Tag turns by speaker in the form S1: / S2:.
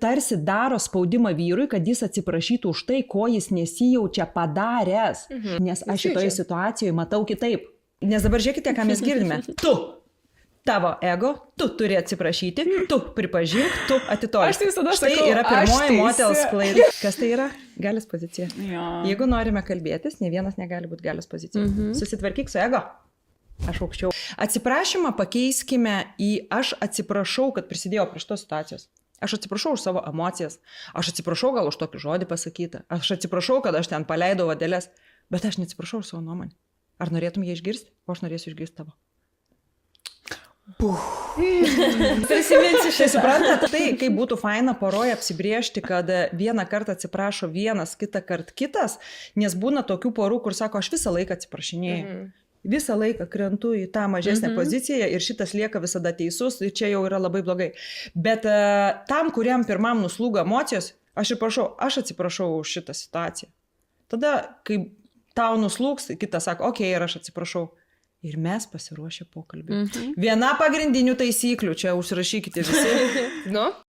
S1: tarsi daro spaudimą vyrui, kad jis atsiprašytų už tai, ko jis nesijaučia padaręs. Nes aš šitoje situacijoje matau kitaip. Nes dabar žiūrėkite, ką mes girdime. Tu, tavo ego, tu turi atsiprašyti, tu pripažink, tu atitolink.
S2: Aš tai visada
S1: sakau, tai yra pirmoji motels klaida. Kas tai yra? Galios pozicija.
S2: Jo.
S1: Jeigu norime kalbėtis, ne vienas negali būti galios pozicija. Susitvarkyk su ego. Aš aukščiau. Atsiprašymą pakeiskime į aš atsiprašau, kad prisidėjau prie šitos situacijos. Aš atsiprašau už savo emocijas. Aš atsiprašau gal už tokį žodį pasakytą. Aš atsiprašau, kad aš ten paleidau vadelės. Bet aš neatsiprašau už savo nuomonę. Ar norėtum ją išgirsti? O aš norėsiu išgirsti tavo. Prisiminsi šiai, suprantat, tai kaip būtų faina poroje apsibriežti, kad vieną kartą atsiprašo vienas, kitą kartą kitas, nes būna tokių porų, kur sako, aš visą laiką atsiprašinėjau. Visą laiką krentu į tą mažesnę poziciją ir šitas lieka visada teisus ir čia jau yra labai blogai. Bet tam, kuriam pirmam nuslūga emocijos, aš atsiprašau už šitą situaciją. Tada, kai tau nuslūgs, kitas sako, okei, ir aš atsiprašau. Ir mes pasiruošę pokalbį. Viena pagrindinių taisyklių, čia užsirašykite visi.
S3: Nu?